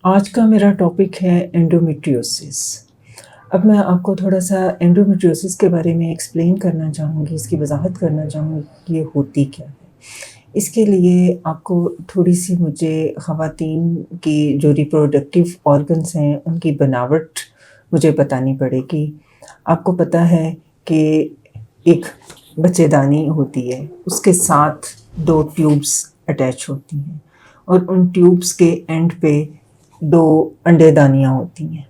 آج کا میرا ٹاپک ہے انڈومیٹریوسس۔ اب میں آپ کو تھوڑا سا انڈومیٹریوسس کے بارے میں ایکسپلین کرنا چاہوں گی، اس کی وضاحت کرنا چاہوں گی کہ یہ ہوتی کیا ہے۔ اس کے لیے آپ کو تھوڑی سی مجھے خواتین کی جو ریپروڈکٹیو آرگنس ہیں ان کی بناوٹ مجھے بتانی پڑے گی۔ آپ کو پتہ ہے کہ ایک بچے دانی ہوتی ہے، اس کے ساتھ 2 ٹیوبس اٹیچ ہوتی ہیں اور ان ٹیوبس کے اینڈ پہ 2 انڈے دانیاں ہوتی ہیں۔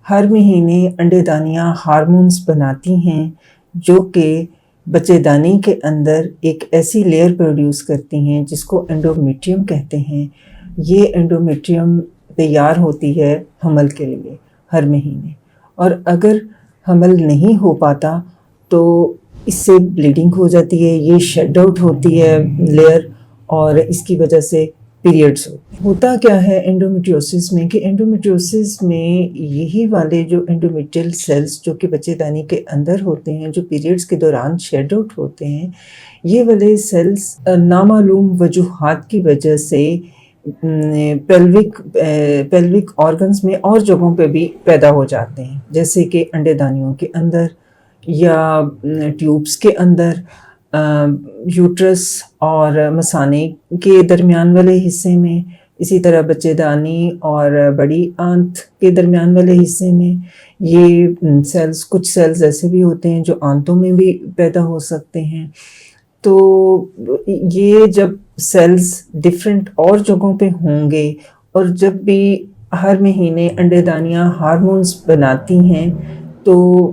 ہر مہینے انڈے دانیاں ہارمونز بناتی ہیں جو کہ بچے دانی کے اندر ایک ایسی لیئر پروڈیوس کرتی ہیں جس کو انڈومیٹریم کہتے ہیں۔ یہ انڈومیٹریم تیار ہوتی ہے حمل کے لیے ہر مہینے، اور اگر حمل نہیں ہو پاتا تو اس سے بلیڈنگ ہو جاتی ہے، یہ شیڈ آؤٹ ہوتی ہے لیئر، اور اس کی وجہ سے پیریڈز ہوتا کیا ہے انڈومیٹریوسس میں، کہ انڈومیٹریوسس میں یہی والے جو انڈومیٹریل سیلز جو کہ بچے دانی کے اندر ہوتے ہیں، جو پیریڈز کے دوران شیڈ آؤٹ ہوتے ہیں، یہ والے سیلز نامعلوم وجوہات کی وجہ سے پیلوک آرگنز میں اور جگہوں پہ بھی پیدا ہو جاتے ہیں، جیسے کہ انڈے دانیوں کے اندر یا ٹیوبس کے اندر، یوٹرس اور مثانے کے درمیان والے حصے میں، اسی طرح بچے دانی اور بڑی آنت کے درمیان والے حصے میں۔ یہ سیلز، کچھ سیلز ایسے بھی ہوتے ہیں جو آنتوں میں بھی پیدا ہو سکتے ہیں۔ تو یہ جب سیلز ڈفرینٹ اور جگہوں پہ ہوں گے، اور جب بھی ہر مہینے انڈے دانیاں ہارمونز بناتی ہیں، تو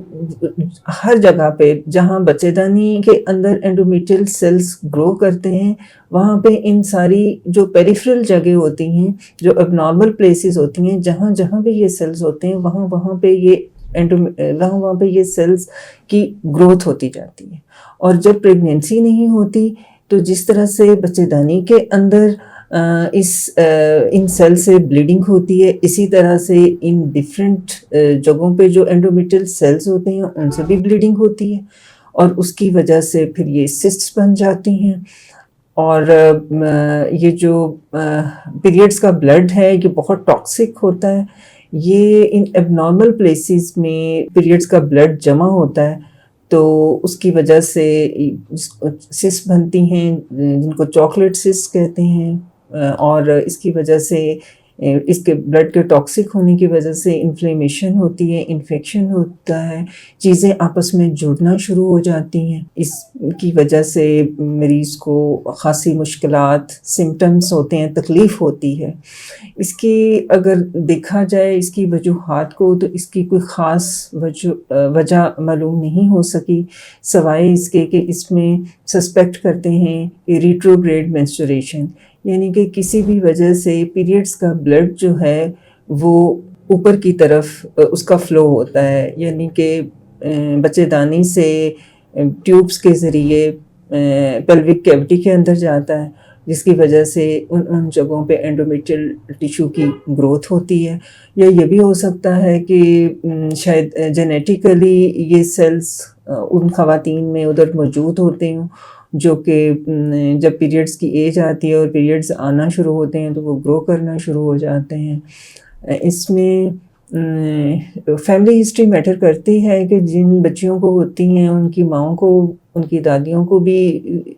ہر جگہ پہ جہاں بچے دانی کے اندر انڈومیٹریل سیلز گرو کرتے ہیں، وہاں پہ ان ساری جو پیریفرل جگہ ہوتی ہیں، جو اب نارمل پلیسز ہوتی ہیں، جہاں جہاں پہ یہ سیلز ہوتے ہیں، وہاں پہ یہ سیلز کی گروتھ ہوتی جاتی ہے۔ اور جب پریگنینسی نہیں ہوتی تو جس طرح سے بچے دانی کے اندر ان سیل سے بلیڈنگ ہوتی ہے، اسی طرح سے ان ڈفرینٹ جگہوں پہ جو انڈومیٹریل سیلز ہوتے ہیں ان سے بھی بلیڈنگ ہوتی ہے، اور اس کی وجہ سے پھر یہ سسٹس بن جاتی ہیں۔ اور یہ جو پیریڈز کا بلڈ ہے یہ بہت ٹاکسک ہوتا ہے۔ یہ ان ایب نارمل پلیسز میں پیریڈز کا بلڈ جمع ہوتا ہے، تو اس کی وجہ سے سسٹ بنتی ہیں جن کو چاکلیٹ سسٹ کہتے ہیں، اور اس کی وجہ سے اس کے بلڈ کے ٹاکسک ہونے کی وجہ سے انفلیمیشن ہوتی ہے، انفیکشن ہوتا ہے، چیزیں آپس میں جڑنا شروع ہو جاتی ہیں۔ اس کی وجہ سے مریض کو خاصی مشکلات، سمٹمز ہوتے ہیں، تکلیف ہوتی ہے۔ اس کی اگر دیکھا جائے اس کی وجوہات کو، تو اس کی کوئی خاص وجہ معلوم نہیں ہو سکی، سوائے اس کے کہ اس میں سسپیکٹ کرتے ہیں کہ ریٹروگریڈ مینسچوریشن، یعنی کہ کسی بھی وجہ سے پیریڈز کا بلڈ جو ہے وہ اوپر کی طرف اس کا فلو ہوتا ہے، یعنی کہ بچے دانی سے ٹیوبس کے ذریعے پیلوک کیوٹی کے اندر جاتا ہے، جس کی وجہ سے ان جگہوں پہ انڈومیٹریل ٹیشو کی گروتھ ہوتی ہے۔ یا یہ بھی ہو سکتا ہے کہ شاید جینیٹیکلی یہ سیلز ان خواتین میں ادھر موجود ہوتے ہوں جو کہ جب پیریڈز کی ایج آتی ہے اور پیریڈز آنا شروع ہوتے ہیں تو وہ گرو کرنا شروع ہو جاتے ہیں۔ اس میں فیملی ہسٹری میٹر کرتی ہے کہ جن بچیوں کو ہوتی ہیں ان کی ماؤں کو، ان کی دادیوں کو بھی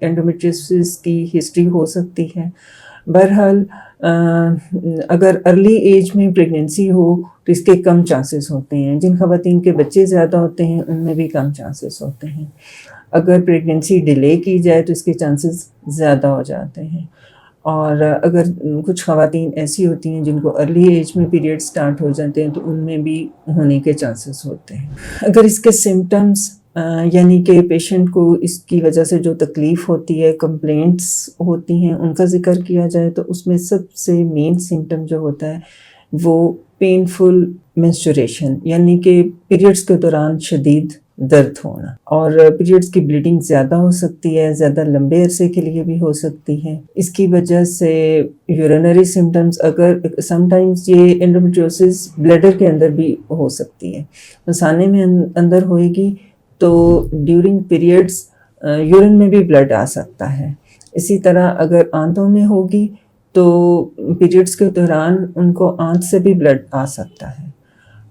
انڈومیٹریوسس کی ہسٹری ہو سکتی ہے۔ بہرحال اگر ارلی ایج میں پریگنینسی ہو تو اس کے کم چانسز ہوتے ہیں، جن خواتین کے بچے زیادہ ہوتے ہیں ان میں بھی کم چانسز ہوتے ہیں۔ اگر پریگنینسی ڈیلے کی جائے تو اس کے چانسز زیادہ ہو جاتے ہیں، اور اگر کچھ خواتین ایسی ہوتی ہیں جن کو ارلی ایج میں پیریڈ سٹارٹ ہو جاتے ہیں تو ان میں بھی ہونے کے چانسز ہوتے ہیں۔ اگر اس کے سمٹمز یعنی کہ پیشنٹ کو اس کی وجہ سے جو تکلیف ہوتی ہے، کمپلینٹس ہوتی ہیں، ان کا ذکر کیا جائے تو اس میں سب سے مین سمٹم جو ہوتا ہے وہ پینفل مینسچوریشن، یعنی کہ پیریڈز کے دوران شدید درد ہونا، اور پیریڈز کی بلیڈنگ زیادہ ہو سکتی ہے، زیادہ لمبے عرصے کے لیے بھی ہو سکتی ہے۔ اس کی وجہ سے یورینری سمٹمز، اگر سم ٹائمز یہ انڈومیٹریوسس بلیڈر کے اندر بھی ہو سکتی ہے، مثانے میں اندر ہوئے گی تو ڈیورنگ پیریڈز یورین میں بھی بلڈ آ سکتا ہے۔ اسی طرح اگر آنتوں میں ہوگی تو پیریڈس کے دوران ان کو آنت سے بھی بلڈ آ سکتا ہے،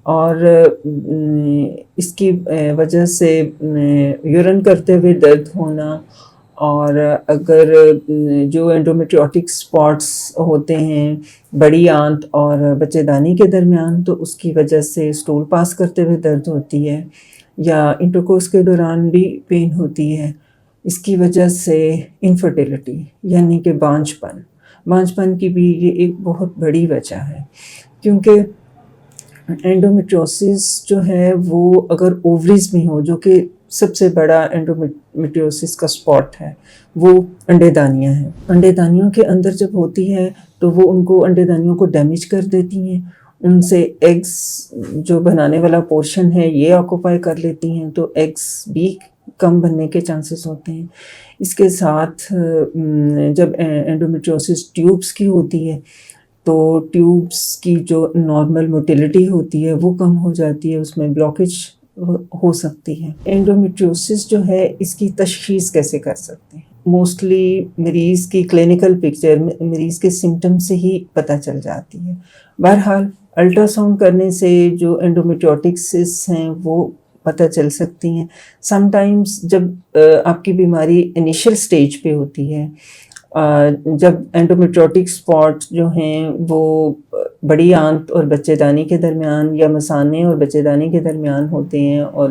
اور اس کی وجہ سے یورین کرتے ہوئے درد ہونا، اور اگر جو انڈومیٹریوٹک اسپاٹس ہوتے ہیں بڑی آنت اور بچے دانی کے درمیان، تو اس کی وجہ سے اسٹول پاس کرتے ہوئے درد ہوتی ہے، یا انٹرکورس کے دوران بھی پین ہوتی ہے۔ اس کی وجہ سے انفرٹیلٹی یعنی کہ بانجھ پن کی بھی یہ ایک بہت بڑی وجہ ہے، کیونکہ انڈومیٹریوسس جو ہے وہ اگر اووریز میں ہو، جو کہ سب سے بڑا انڈومیٹریوسس کا اسپاٹ ہے، وہ انڈے دانیاں ہیں۔ انڈے دانیوں کے اندر جب ہوتی ہے تو وہ ان کو انڈے دانیوں کو ڈیمیج کر دیتی ہیں، ان سے ایگز جو بنانے والا پورشن ہے یہ آکوپائی کر لیتی ہیں، تو ایگز بھی کم بننے کے چانسز ہوتے ہیں۔ اس کے ساتھ جب انڈومیٹریوسس ٹیوبس کی ہوتی ہے تو ٹیوبس کی جو نارمل موٹیلٹی ہوتی ہے وہ کم ہو جاتی ہے، اس میں بلاکیج ہو سکتی ہے۔ انڈومیٹریوسس جو ہے اس کی تشخیص کیسے کر سکتے ہیں؟ موسٹلی مریض کی کلینکل پکچر، مریض کے سمٹم سے ہی پتہ چل جاتی ہے۔ بہرحال الٹرا ساؤنڈ کرنے سے جو انڈومیٹریوٹک سسٹ ہیں وہ پتہ چل سکتی ہیں۔ سم ٹائمز جب آپ کی بیماری انیشل سٹیج پہ ہوتی ہے، جب انڈومیٹریوٹک اسپاٹ جو ہیں وہ بڑی آنت اور بچے دانی کے درمیان یا مثانے اور بچے دانی کے درمیان ہوتے ہیں، اور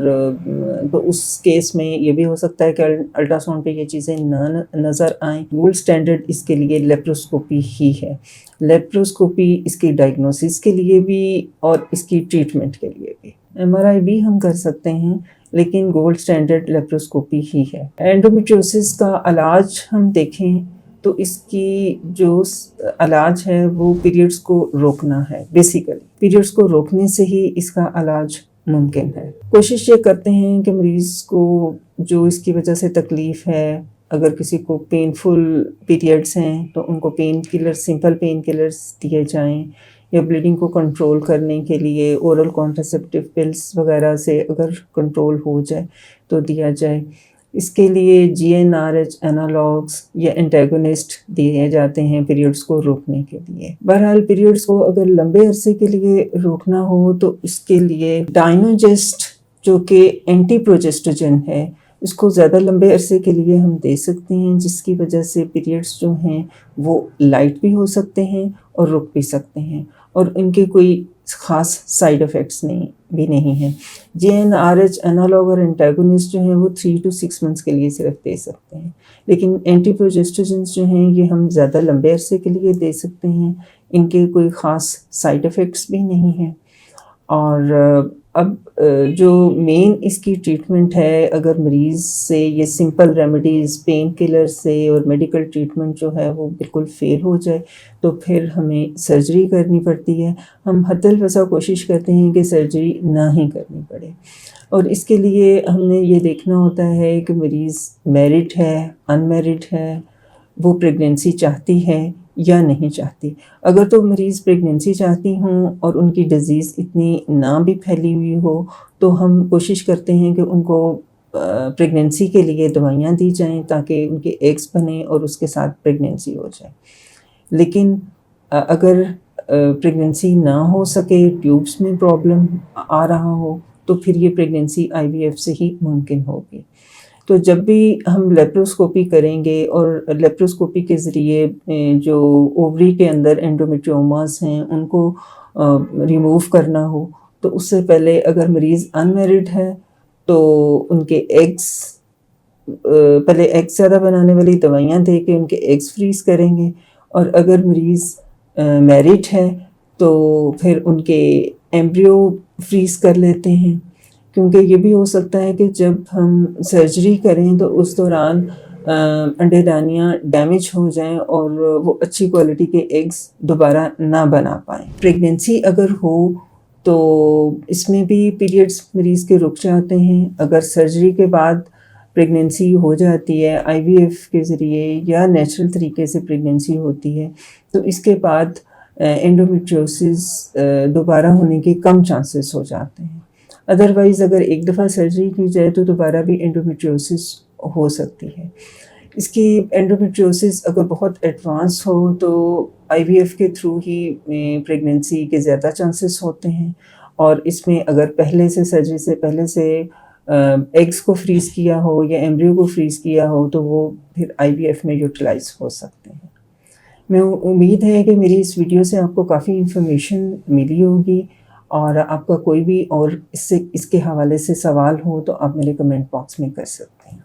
تو اس کیس میں یہ بھی ہو سکتا ہے کہ الٹرا ساؤنڈ پہ یہ چیزیں نہ نظر آئیں۔ گولڈ سٹینڈرڈ اس کے لیے لیپروسکوپی ہی ہے۔ لیپروسکوپی اس کی ڈائگنوسس کے لیے بھی اور اس کی ٹریٹمنٹ کے لیے بھی۔ MRI بھی ہم کر سکتے ہیں، لیکن گولڈ سٹینڈرڈ لیپروسکوپی ہی ہے۔ انڈومیٹریوسس کا علاج ہم دیکھیں تو اس کی جو علاج ہے وہ پیریڈز کو روکنا ہے۔ بیسیکلی پیریڈز کو روکنے سے ہی اس کا علاج ممکن ہے۔ کوشش یہ کرتے ہیں کہ مریض کو جو اس کی وجہ سے تکلیف ہے، اگر کسی کو پینفل پیریڈز ہیں تو ان کو painkiller, simple painkillers دیے جائیں، یا بلیڈنگ کو کنٹرول کرنے کے لیے اورل کانٹراسیپٹیو پلس وغیرہ سے اگر کنٹرول ہو جائے تو دیا جائے۔ اس کے لیے GnRH انالاگس یا انٹیگونسٹ دیے جاتے ہیں پیریڈز کو روکنے کے لیے۔ بہرحال پیریڈز کو اگر لمبے عرصے کے لیے روکنا ہو تو اس کے لیے ڈائنوجسٹ جو کہ اینٹی پروجسٹوجن ہے، اس کو زیادہ لمبے عرصے کے لیے ہم دے سکتے ہیں، جس کی وجہ سے پیریڈز جو ہیں وہ لائٹ بھی ہو سکتے ہیں اور رک بھی سکتے ہیں، اور ان کے کوئی خاص سائیڈ افیکٹس بھی نہیں ہیں۔ GnRH انالاگ اور انٹیگونسٹ جو ہیں وہ 3 to 6 months کے لیے صرف دے سکتے ہیں، لیکن اینٹی پروجسٹوجنس جو ہیں یہ ہم زیادہ لمبے عرصے کے لیے دے سکتے ہیں، ان کے کوئی خاص سائیڈ افیکٹس بھی نہیں ہیں۔ اور اب جو مین اس کی ٹریٹمنٹ ہے، اگر مریض سے یہ سمپل ریمیڈیز پین کلر سے اور میڈیکل ٹریٹمنٹ جو ہے وہ بالکل فیل ہو جائے تو پھر ہمیں سرجری کرنی پڑتی ہے۔ ہم حد الوسع کوشش کرتے ہیں کہ سرجری نہ ہی کرنی پڑے، اور اس کے لیے ہم نے یہ دیکھنا ہوتا ہے کہ مریض میرڈ ہے، ان میرڈ ہے، وہ پریگنینسی چاہتی ہے یا نہیں چاہتی۔ اگر تو مریض پریگنینسی چاہتی ہوں اور ان کی ڈیزیز اتنی نہ بھی پھیلی ہوئی ہو تو ہم کوشش کرتے ہیں کہ ان کو پریگنینسی کے لیے دوائیاں دی جائیں تاکہ ان کے ایگز بنیں اور اس کے ساتھ پریگنینسی ہو جائے۔ لیکن اگر پریگنینسی نہ ہو سکے، ٹیوبس میں پرابلم آ رہا ہو، تو پھر یہ پریگنینسی IVF سے ہی ممکن ہوگی۔ تو جب بھی ہم لیپروسکوپی کریں گے، اور لیپروسکوپی کے ذریعے جو اووری کے اندر انڈومیٹریوماز ہیں ان کو ریموو کرنا ہو، تو اس سے پہلے اگر مریض ان میرڈ ہے تو ان کے ایگز، پہلے ایگ زیادہ بنانے والی دوائیاں دے کے ان کے ایگز فریز کریں گے، اور اگر مریض میرڈ ہے تو پھر ان کے ایمبریو فریز کر لیتے ہیں، کیونکہ یہ بھی ہو سکتا ہے کہ جب ہم سرجری کریں تو اس دوران انڈے دانیاں ڈیمیج ہو جائیں اور وہ اچھی کوالٹی کے ایگز دوبارہ نہ بنا پائیں۔ پریگنینسی اگر ہو تو اس میں بھی پیریڈز مریض کے رک جاتے ہیں۔ اگر سرجری کے بعد پریگنینسی ہو جاتی ہے IVF کے ذریعے یا نیچرل طریقے سے پریگنینسی ہوتی ہے، تو اس کے بعد انڈومیٹریوسس دوبارہ ہونے کے کم چانسز ہو جاتے ہیں۔ ادروائز اگر ایک دفعہ سرجری کی جائے تو دوبارہ بھی انڈومیٹریوسس ہو سکتی ہے۔ اس کی اینڈومیٹریوسس اگر بہت ایڈوانس ہو تو آئی وی ایف کے تھرو ہی پریگنینسی کے زیادہ چانسز ہوتے ہیں، اور اس میں اگر پہلے سے سرجری سے پہلے سے ایگز کو فریز کیا ہو یا ایمبریو کو فریز کیا ہو تو وہ پھر آئی وی ایف میں یوٹیلائز ہو سکتے ہیں۔ میں امید ہے کہ میری اس ویڈیو سے آپ کو کافی انفارمیشن ملی ہوگی، اور آپ کا کوئی بھی اور اس کے حوالے سے سوال ہو تو آپ میرے کمنٹ باکس میں کر سکتے ہیں۔